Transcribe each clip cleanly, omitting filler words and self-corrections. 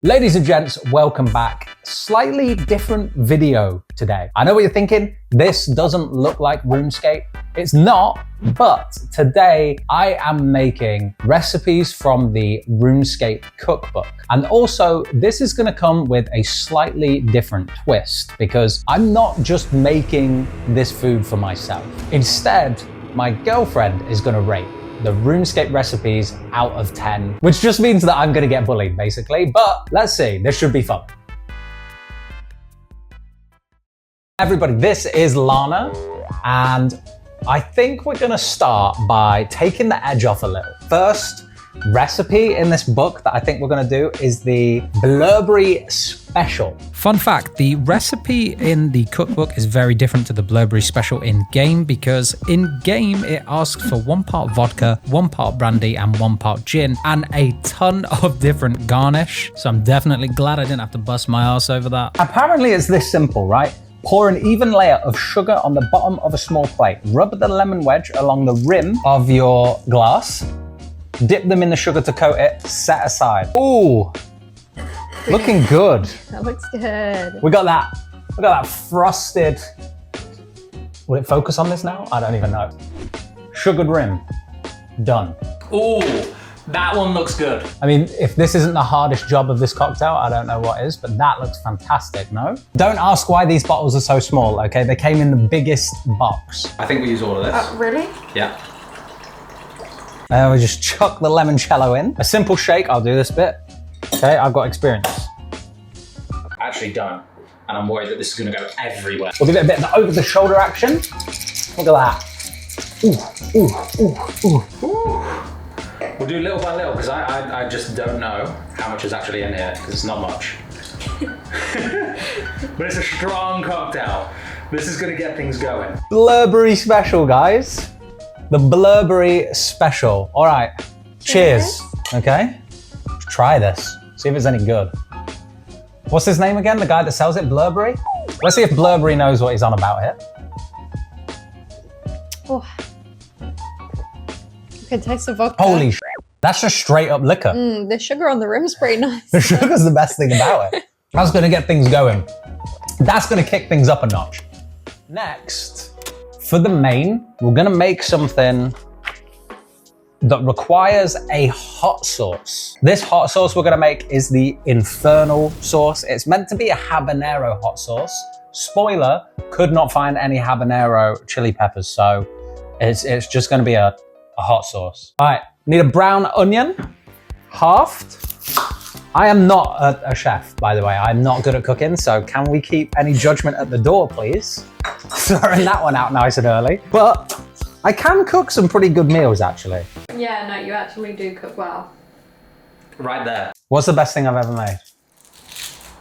Ladies and gents, welcome back. Slightly different video today. I know what you're thinking. This doesn't look like Runescape. It's not, but today I am making recipes from the Runescape cookbook. And also, this is gonna come with a slightly different twist because I'm not just making this food for myself. Instead, my girlfriend is gonna rate the RuneScape recipes out of 10, which just means that I'm gonna get bullied basically, but let's see, this should be fun. Everybody, this is Lana, and I think we're gonna start by taking the edge off a little. First recipe in this book that I think we're gonna do is the Blurberry Special. Fun fact, the recipe in the cookbook is very different to the Blurberry Special in game because in game it asks for 1 part vodka, 1 part brandy and 1 part gin and a ton of different garnish. So I'm definitely glad I didn't have to bust my ass over that. Apparently it's this simple, right? Pour an even layer of sugar on the bottom of a small plate. Rub the lemon wedge along the rim of your glass. Dip them in the sugar to coat it, set aside. Ooh, looking good. That looks good. We got that frosted. Will it focus on this now? I don't even know. Sugared rim, done. Ooh, that one looks good. I mean, if this isn't the hardest job of this cocktail, I don't know what is, but that looks fantastic, no? Don't ask why these bottles are so small, okay? They came in the biggest box. I think we use all of this. Really? Yeah. We just chuck the limoncello in. A simple shake, I'll do this bit. Okay, I've got experience. I actually don't, and I'm worried that this is gonna go everywhere. We'll give it a bit of over-the-shoulder action. Look at that. Ooh, ooh, ooh, ooh. Ooh. We'll do little by little, because I just don't know how much is actually in here, because it's not much. But it's a strong cocktail. This is gonna get things going. Blurberry Special, guys. The Blurberry Special. All right, cheers, okay? Let's try this, see if it's any good. What's his name again, the guy that sells it, Blurberry? Let's see if Blurberry knows what he's on about here. Oh. You can taste the vodka. Holy shit, that's just straight up liquor. The sugar on the rim's pretty nice. The sugar's the best thing about it. That's gonna get things going. That's gonna kick things up a notch. Next, for the main, we're gonna make something that requires a hot sauce. This hot sauce we're gonna make is the Infernal Sauce. It's meant to be a habanero hot sauce. Spoiler, could not find any habanero chili peppers, so it's just gonna be a hot sauce. All right, need a brown onion, halved. I am not a chef, by the way. I'm not good at cooking, so can we keep any judgment at the door, please? Throwing that one out nice and early. But I can cook some pretty good meals, actually. Yeah, no, you actually do cook well. Right there. What's the best thing I've ever made?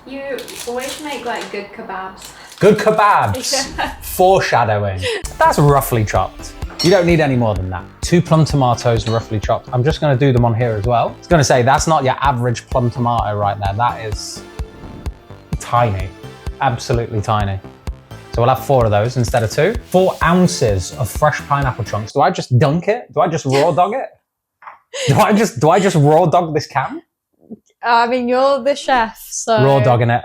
You always make like good kebabs. Good kebabs. Yeah. Foreshadowing. That's roughly chopped. You don't need any more than that. 2 plum tomatoes roughly chopped. I'm just gonna do them on here as well. I was gonna say, that's not your average plum tomato right there. That is tiny, absolutely tiny. So we'll have 4 of those instead of 2. 4 ounces of fresh pineapple chunks. Do I just dunk it? Do I just raw dog it? Do I just raw dog this can? I mean, you're the chef, so... Raw dogging it.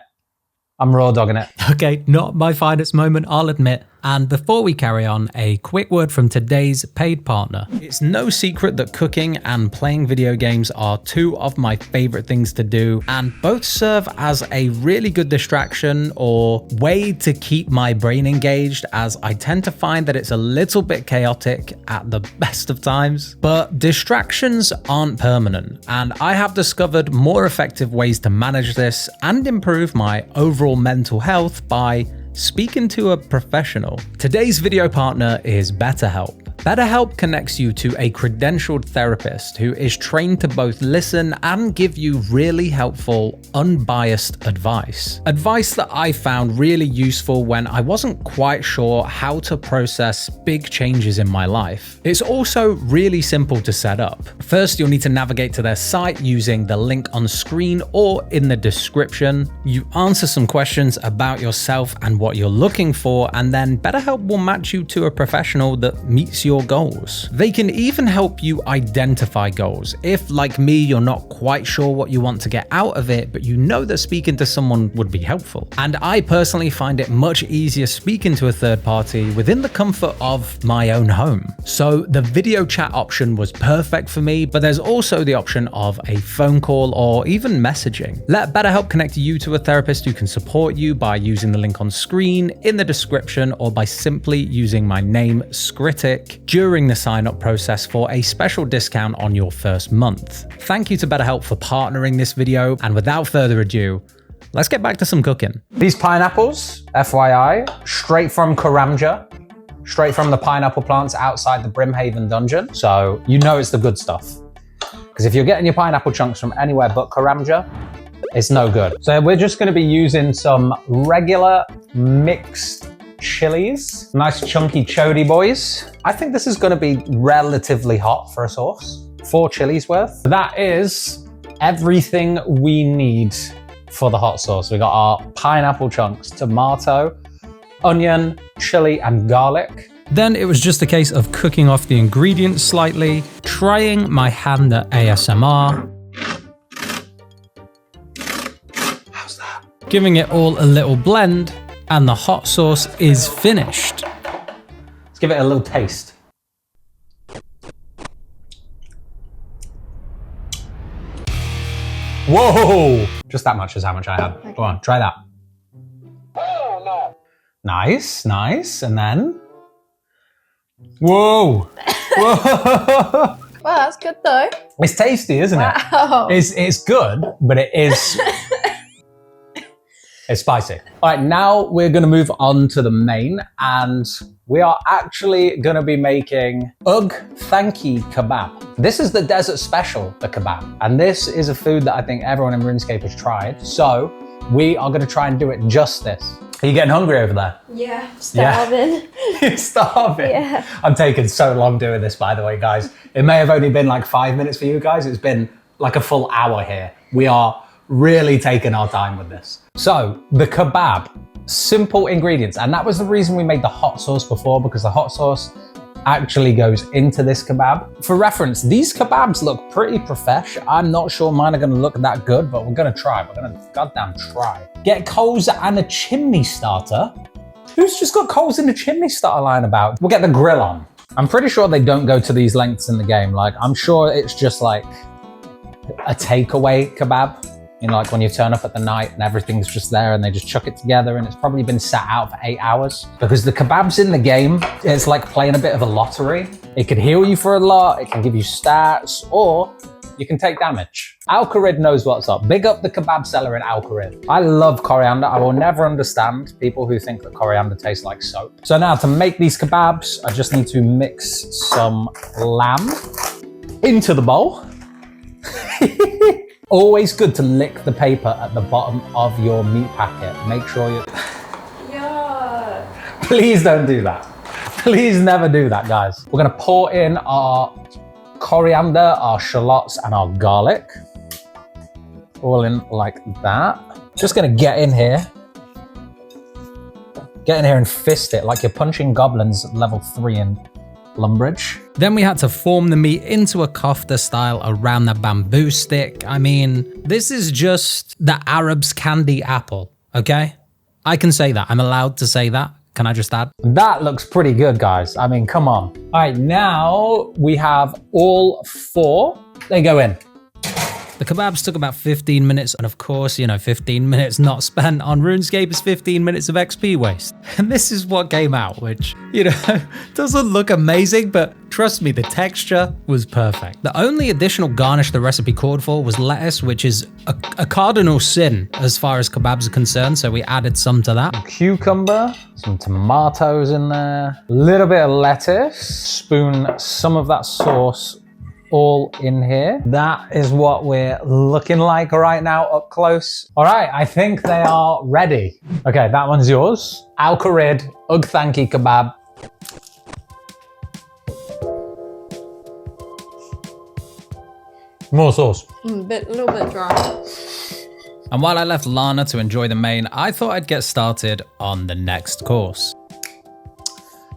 I'm raw dogging it. Okay, not my finest moment, I'll admit. And before we carry on, a quick word from today's paid partner. It's no secret that cooking and playing video games are 2 of my favorite things to do, and both serve as a really good distraction or way to keep my brain engaged, as I tend to find that it's a little bit chaotic at the best of times. But distractions aren't permanent, and I have discovered more effective ways to manage this and improve my overall mental health by speaking to a professional. Today's video partner is BetterHelp. BetterHelp connects you to a credentialed therapist who is trained to both listen and give you really helpful, unbiased advice. Advice that I found really useful when I wasn't quite sure how to process big changes in my life. It's also really simple to set up. First, you'll need to navigate to their site using the link on screen or in the description. You answer some questions about yourself and what you're looking for, and then BetterHelp will match you to a professional that meets your your goals. They can even help you identify goals. If, like me, you're not quite sure what you want to get out of it, but you know that speaking to someone would be helpful. And I personally find it much easier speaking to a third party within the comfort of my own home. So the video chat option was perfect for me, but there's also the option of a phone call or even messaging. Let BetterHelp connect you to a therapist who can support you by using the link on screen, in the description, or by simply using my name, Scritic, during the sign-up process for a special discount on your first month. Thank you to BetterHelp for partnering this video, and without further ado, let's get back to some cooking. These pineapples, FYI, straight from Karamja, straight from the pineapple plants outside the Brimhaven dungeon. So you know it's the good stuff. Because if you're getting your pineapple chunks from anywhere but Karamja, it's no good. So we're just going to be using some regular mixed chilies. Nice chunky chody boys. I think this is going to be relatively hot for a sauce. 4 chilies worth. That is everything we need for the hot sauce. We got our pineapple chunks, tomato, onion, chili, and garlic. Then it was just a case of cooking off the ingredients slightly, trying my hand at ASMR. How's that? Giving it all a little blend, and the hot sauce is finished. Let's give it a little taste. Whoa! Just that much is how much I had. Okay. Go on, try that. Oh, no. Nice, nice. And then... Whoa! Whoa! Wow, that's good though. It's tasty, isn't it? Wow. It's good, but it is... It's spicy. All right, now we're gonna move on to the main, and we are actually gonna be making Ugh Thanky Kebab. This is the desert special, the kebab, and this is a food that I think everyone in Runescape has tried, so we are gonna try and do it justice. Are you getting hungry over there? Yeah, starving. Yeah. You're starving? Yeah. I'm taking so long doing this, by the way, guys. It may have only been like 5 minutes for you guys. It's been like a full hour here. We are really taking our time with this. So the kebab, simple ingredients. And that was the reason we made the hot sauce before, because the hot sauce actually goes into this kebab. For reference, these kebabs look pretty profesh. I'm not sure mine are gonna look that good, but we're gonna try. We're gonna goddamn try. Get coals and a chimney starter. Who's just got coals in a chimney starter lying about? We'll get the grill on. I'm pretty sure they don't go to these lengths in the game. Like, I'm sure it's just like a takeaway kebab. You know, like when you turn up at the night and everything's just there and they just chuck it together, and it's probably been sat out for 8 hours. Because the kebabs in the game, it's like playing a bit of a lottery. It can heal you for a lot, it can give you stats, or you can take damage. Alcarid knows what's up. Big up the kebab seller in Alcarid. I love coriander. I will never understand people who think that coriander tastes like soap. So now to make these kebabs, I just need to mix some lamb into the bowl. Always good to lick the paper at the bottom of your meat packet. Make sure you... Yeah. Please don't do that. Please never do that, guys. We're gonna pour in our coriander, our shallots, and our garlic. All in like that. Just gonna get in here. Get in here and fist it like you're punching goblins at level 3 in Lumbridge. Then we had to form the meat into a kofta style around the bamboo stick. I mean, this is just the Arab's candy apple, okay? I can say that. I'm allowed to say that. Can I just add? That looks pretty good, guys. I mean, come on. All right, now we have all 4. They go in. The kebabs took about 15 minutes, and of course, you know, 15 minutes not spent on RuneScape is 15 minutes of XP waste. And this is what came out, which, you know, doesn't look amazing, but trust me, the texture was perfect. The only additional garnish the recipe called for was lettuce, which is a cardinal sin as far as kebabs are concerned, so we added some to that. Cucumber, some tomatoes in there, a little bit of lettuce, spoon some of that sauce all in here. That is what we're looking like right now up close. All right, I think they are ready. Okay, that one's yours. Alcarid, Ugh Thanky Kebab. More sauce. A little bit dry. And while I left Lana to enjoy the main, I thought I'd get started on the next course.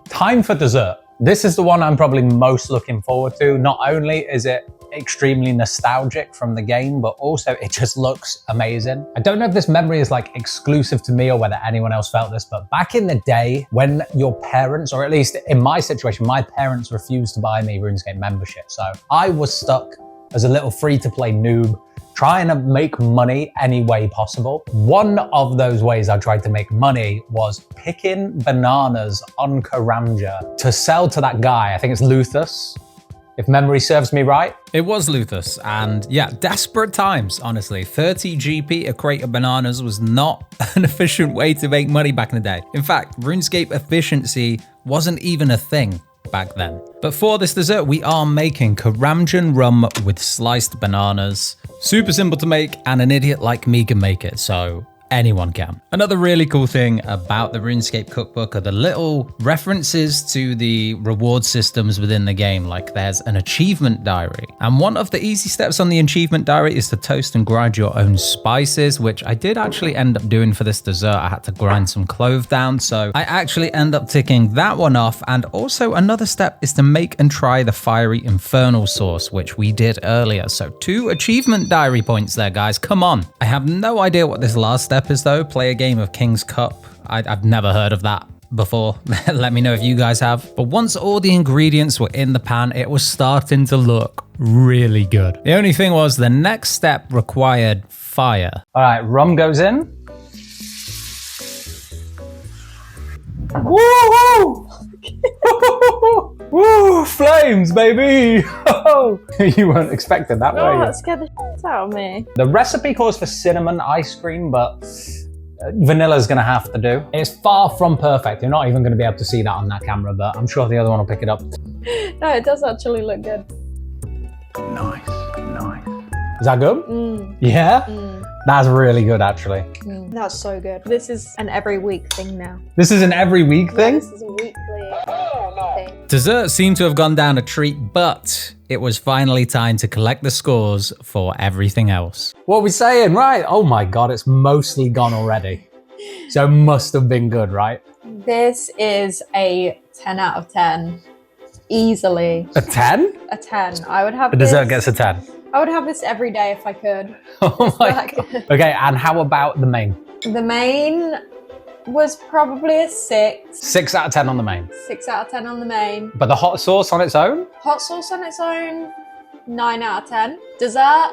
Time for dessert. This is the one I'm probably most looking forward to. Not only is it extremely nostalgic from the game, but also it just looks amazing. I don't know if this memory is like exclusive to me or whether anyone else felt this, but back in the day when your parents, or at least in my situation, my parents refused to buy me RuneScape membership. So I was stuck as a little free-to-play noob trying to make money any way possible. One of those ways I tried to make money was picking bananas on Karanja to sell to that guy. I think it's Luthus, if memory serves me right. It was Luthus, and yeah, desperate times, honestly. 30 GP a crate of bananas was not an efficient way to make money back in the day. In fact, RuneScape efficiency wasn't even a thing back then. But for this dessert, we are making Kuraman Rum with sliced bananas. Super simple to make, and an idiot like me can make it, so anyone can. Another really cool thing about the RuneScape cookbook are the little references to the reward systems within the game. Like there's an achievement diary, and one of the easy steps on the achievement diary is to toast and grind your own spices, which I did actually end up doing for this dessert. I had to grind some clove down, so I actually end up ticking that one off. And also another step is to make and try the fiery Infernal Sauce, which we did earlier. So 2 achievement diary points there, guys. Come on. I have no idea what this last step is though. Play a game of King's Cup. I've never heard of that before. Let me know if you guys have. But once all the ingredients were in the pan, it was starting to look really good. The only thing was the next step required fire. All right, rum goes in. Woo! Woo! Flames, baby! You weren't expecting that, were you? that scared the shit out of me. The recipe calls for cinnamon ice cream, but vanilla's gonna have to do. It's far from perfect. You're not even gonna be able to see that on that camera, but I'm sure the other one will pick it up. No, it does actually look good. Nice. Is that good? Yeah? That's really good, actually. That's so good. This is an every week thing now. This is an every week thing? Yeah, this is a weekly thing. Dessert seemed to have gone down a treat, but it was finally time to collect the scores for everything else. What are we saying? Right. Oh my God, it's mostly gone already. So it must have been good, right? This is a 10 out of 10. Easily. A 10? A 10. I would have The this. dessert gets a 10. I would have this every day if I could. Oh my Like- God. Okay, and how about the main? The main was probably a 6. 6 out of 10 on the main. 6 out of 10 on the main. But the hot sauce on its own? Hot sauce on its own, 9 out of 10. Dessert,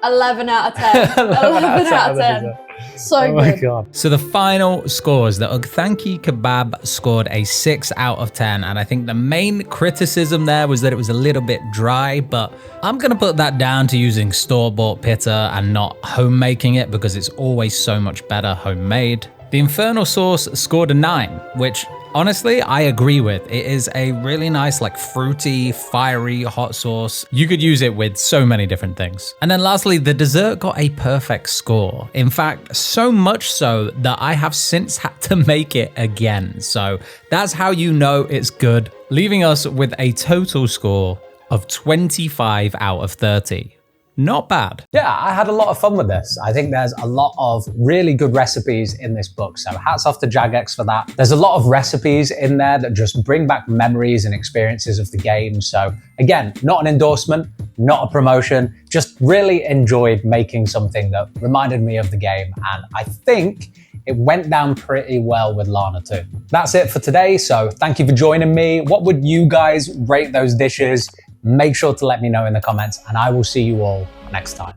11 out of 10. 11 out of 10. So Oh my good. God. So the final scores, the Ugthanki Kebab scored a 6 out of 10. And I think the main criticism there was that it was a little bit dry, but I'm gonna put that down to using store-bought pitta and not homemaking it, because it's always so much better homemade. The Infernal Sauce scored a 9, which honestly, I agree with. It is a really nice, like fruity, fiery hot sauce. You could use it with so many different things. And then lastly, the dessert got a perfect score. In fact, so much so that I have since had to make it again. So that's how you know it's good, leaving us with a total score of 25 out of 30. Not bad. Yeah, I had a lot of fun with this. I think there's a lot of really good recipes in this book, so hats off to Jagex for that. There's a lot of recipes in there that just bring back memories and experiences of the game. So again, not an endorsement, not a promotion, just really enjoyed making something that reminded me of the game, and I think it went down pretty well with Lana too. That's it for today, so thank you for joining me. What would you guys rate those dishes? Make sure to let me know in the comments, and I will see you all next time.